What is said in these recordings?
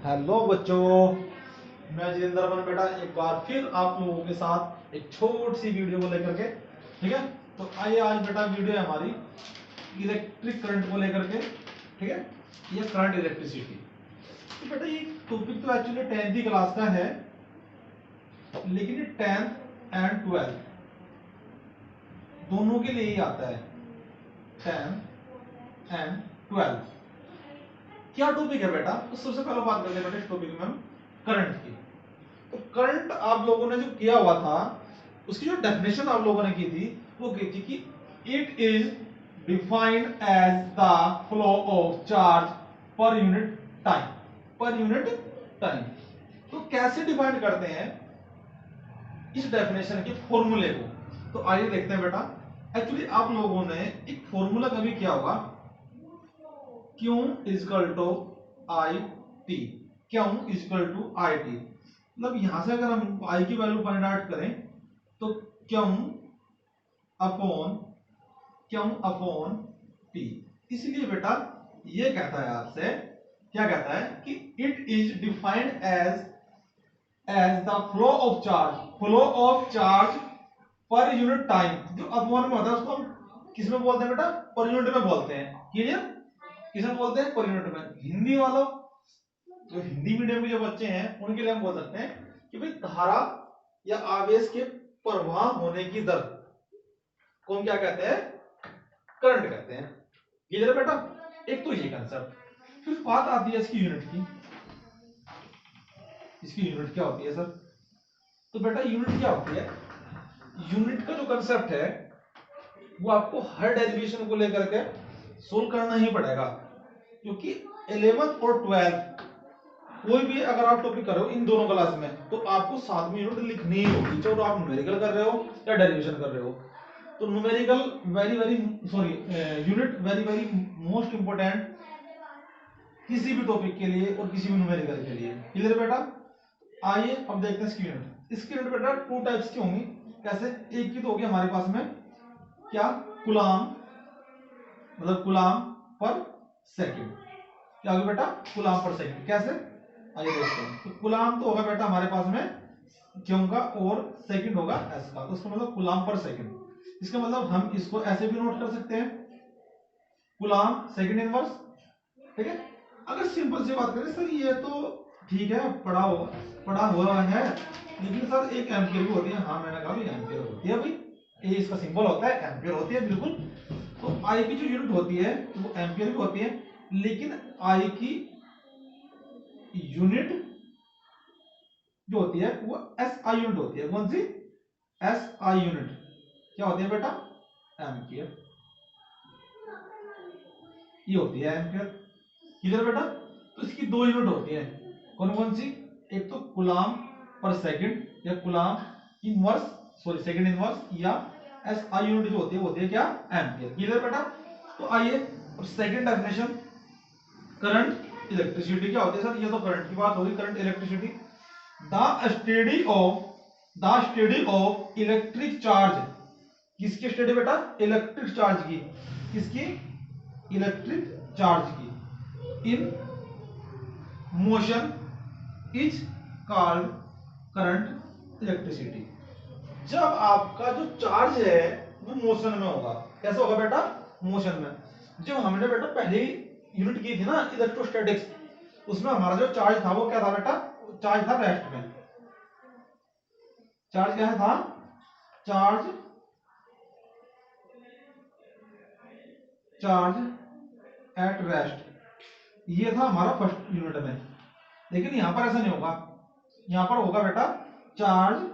Hello बच्चों, मैं जितेंद्र अपन बेटा एक बार फिर आप लोगों के साथ एक छोटी सी वीडियो को लेकर के। ठीक है, तो आइए आज बेटा वीडियो है हमारी इलेक्ट्रिक करंट को लेकर के। ठीक है, ये करंट इलेक्ट्रिसिटी। तो बेटा ये टॉपिक तो एक्चुअली 10th की क्लास का है, लेकिन ये 10th एंड 12th दोनों के लिए ही आता है। 10th एंड 12th क्या टॉपिक है बेटा? तो सबसे पहले बात करते हैं बेटा इस टॉपिक में हम करंट की। तो करंट आप लोगों ने जो किया हुआ था, उसकी जो डेफिनेशन आप लोगों ने की थी वो की थी कि it is defined as the flow of charge per unit time. Per unit time तो कैसे डिफाइन करते हैं इस डेफिनेशन के फॉर्मूले को? तो आइए देखते हैं बेटा। एक्चुअली आप लोगों ने एक फॉर्मूला कभी किया होगा, Q equal to I T. Q equal to I T, मतलब यहां से अगर हम I की वैल्यू फाइंड आउट करें तो Q अपॉन T। इसलिए बेटा ये कहता है आपसे, क्या कहता है कि it is defined as the flow of charge per unit time. जो अपॉन में होता है उसको हम किस में बोलते हैं बेटा? पर यूनिट में बोलते हैं। क्लियर? किसमें बोलते हैं? पर यूनिट में। हिंदी वालों, जो हिंदी मीडियम के जो बच्चे हैं उनके लिए हम बोल सकते हैं कि भाई धारा या आवेश के प्रवाह होने की दर को हम क्या कहते हैं? करंट कहते हैं। ये जरा बेटा एक तो ये कंसेप्ट। फिर बात आती है इसकी यूनिट की। इसकी यूनिट क्या होती है सर? तो बेटा यूनिट क्या होती है? यूनिट का जो कंसेप्ट है वो आपको हर डेरिवेशन को लेकर के सोल्व करना ही पड़ेगा, क्योंकि 11th और 12th कोई भी अगर आप टॉपिक कर रहे हो इन दोनों क्लास में तो आपको साथ में यूनिट लिखनी ही होगी, चाहे आप न्यूमेरिकल कर रहे हो या डेरिवेशन कर रहे हो। तो numerical very very sorry unit very very most important किसी भी टॉपिक के लिए और किसी भी न्यूमेरिकल के लिए। क्लियर बेटा? आइए अब देखते हैं इसकी यूनिट। इसकी यूनिट बेटा टू टाइप्स की होंगी। कैसे? एक की तो होगी हमारे पास में क्या, कूलाम, मतलब कूलाम पर सेकंड। क्या होगा बेटा? कूलाम पर सेकंड। कैसे? आइए देखते हैं। तो कूलाम तो होगा बेटा हमारे पास में क्यों का, और सेकंड होगा एस का, तो उसका मतलब कूलाम पर सेकंड। इसका मतलब हम इसको ऐसे भी नोट कर सकते हैं, कूलाम सेकंड इनवर्स। ठीक है, अगर सिंपल सी बात करें सर ये तो ठीक है, पढ़ा हुआ है, लेकिन सर एक एम्पियर भी होती है। हाँ मैंने कहा एम्पियर होती है भाई, ये इसका सिंबल होता है, एम्पियर होती है बिल्कुल। तो आई की जो यूनिट होती है वो एम्पियर भी होती है, लेकिन आई की यूनिट जो होती है वो एस आई यूनिट होती है। कौन सी? एस आई यूनिट क्या होती है बेटा? एम्पियर। ये होती है एम्पियर। किधर बेटा? तो इसकी दो यूनिट होती है। कौन कौन सी? एक तो कूलाम पर सेकंड या coulomb inverse, sorry second inverse, या एस आई यूनिट जो होती है क्या? एम्पियर। क्लियर बेटा? तो आइए और सेकंड डेफिनेशन, करंट इलेक्ट्रिसिटी क्या होती है सर? ये तो करंट की बात होगी। Current electricity the study of electric charge. किसकी स्टडी बेटा? इलेक्ट्रिक चार्ज की। किसकी? इलेक्ट्रिक चार्ज की in motion is called current electricity. जब आपका जो चार्ज है वो मोशन में होगा। कैसे होगा बेटा? मोशन में। जब हमने बेटा पहली यूनिट की थी ना इलेक्ट्रोस्टैटिक्स, उसमें हमारा जो चार्ज था वो क्या था बेटा? चार्ज था रेस्ट में। चार्ज क्या था? Charge at rest. ये था हमारा फर्स्ट यूनिट में। लेकिन यहां पर ऐसा नहीं होगा, यहां पर होगा बेटा चार्ज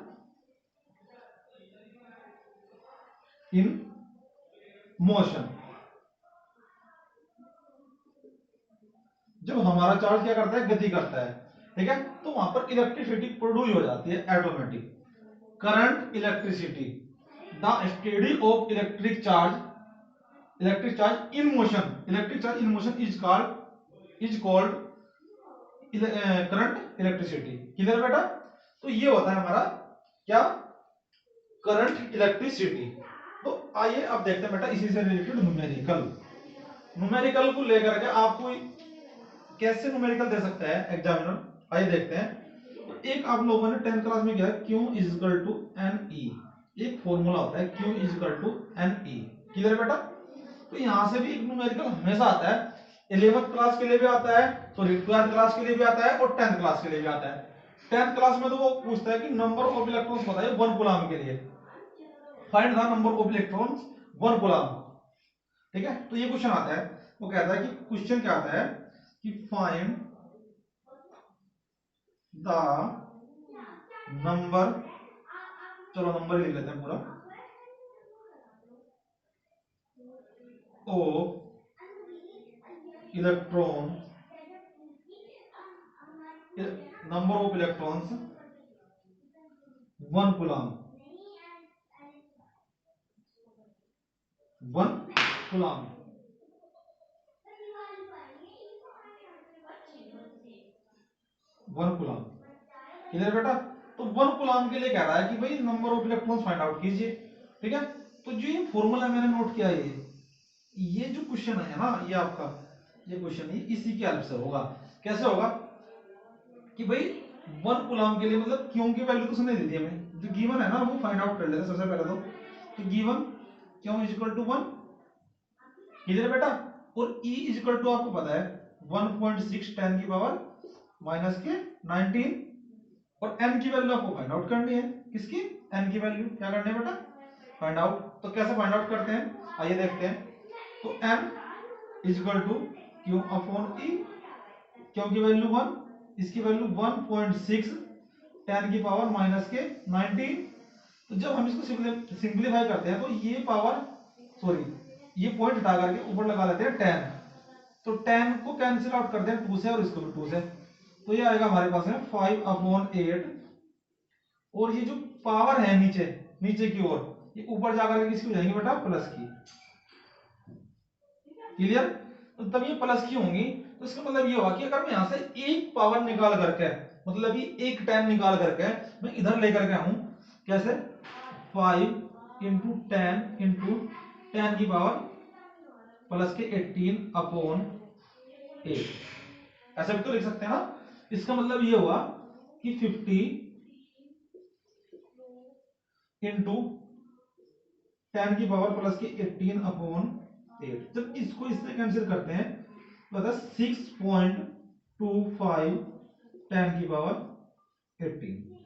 इन मोशन। जब हमारा चार्ज क्या करता है? गति करता है। ठीक है, तो वहां पर इलेक्ट्रिसिटी प्रोड्यूस हो जाती है automatic. Current electricity the study of electric charge in motion. Electric charge in motion is called current electricity. Clear बेटा? तो ये होता है हमारा क्या? Current electricity. तो आइए अब देखते हैं बेटा इसी से रिलेटेड न्यूमेरिकल को लेकर के आपको कैसे न्यूमेरिकल दे सकता है एग्जामिनर, आइए देखते हैं। तो एक आप लोगों ने 10th क्लास में किया Q is equal to N E, एक फॉर्मूला होता है Q is equal to N E, clear बेटा। तो यहां से भी एक न्यूमेरिकल हमेशा आता है, 11th क्लास के लिए भी आता है, सॉरी 12th क्लास के लिए भी आता है और 10th क्लास के लिए भी आता है। 10th क्लास में तो वो पूछता है कि नंबर ऑफ इलेक्ट्रॉन्स बताइए 1 कूलम के लिए, find the number of electrons 1 coulomb, ठीक है। तो ये क्वेश्चन आता है, वो कहता है कि क्वेश्चन क्या आता है कि फाइंड द नंबर, चलो नंबर लिख लेते हैं पूरा, of electron, number of electrons 1 coulomb, 1 coulomb, one coulomb, clear बेटा। तो 1 कूलम के लिए कह रहा है कि भाई number of electrons find out कीजिए, ठीक है। तो जो ये फॉर्मूला मैंने नोट किया, ये जो क्वेश्चन है ना, ये आपका ये क्वेश्चन ये इसी के हेल्प से होगा। कैसे होगा कि भाई 1 कूलम के लिए मतलब क्यों की वैल्यू तो उसने दे दी हमें, जो गिवन है ना वो फाइंड आउट कर लेते हैं सबसे पहले तो गिवन क्यों इज इक्वल टू 1, क्लियर बेटा। और E इज इक्वल टू आपको पता है 1.6 10 की पावर माइनस के 19, और n की वैल्यू आपको फाइंड आउट करनी है, किसकी, n की वैल्यू क्या करनी है बेटा, फाइंड आउट। तो कैसे फाइंड आउट करते हैं, आइए देखते हैं। तो n is equal to Q upon E, क्यों की वैल्यू 1, इसकी वैल्यू 1.6 10 की पावर माइनस के 19। तो जब हम इसको सिंप्लीफाई करते हैं तो ये पावर, सॉरी ये पॉइंट हटा करके ऊपर लगा लेते हैं 10, तो 10 को कैंसिल आउट करते हैं 2 से और इसको भी 2 से, तो ये आएगा हमारे पास में 5/8, और ये जो पावर है नीचे नीचे की ओर, ये ऊपर जाकर के किसकी हो जाएंगी बेटा, प्लस की, क्लियर। तो तब ये प्लस की होंगी, तो इसका मतलब ये होगा कि अगर मैं यहां से एक पावर निकाल करके, मतलब ये एक 10 निकाल करके मैं इधर लेकर के आऊं, कैसे 5 इंटू 10 इंटू 10 की पावर प्लस के 18/8, ऐसा भी तो लिख सकते हैं ना। इसका मतलब ये हुआ कि 50 इंटू 10 की पावर प्लस की 18/8, जब इसको इससे कैंसिल करते हैं तो आता है 6.25 10 की पावर 18,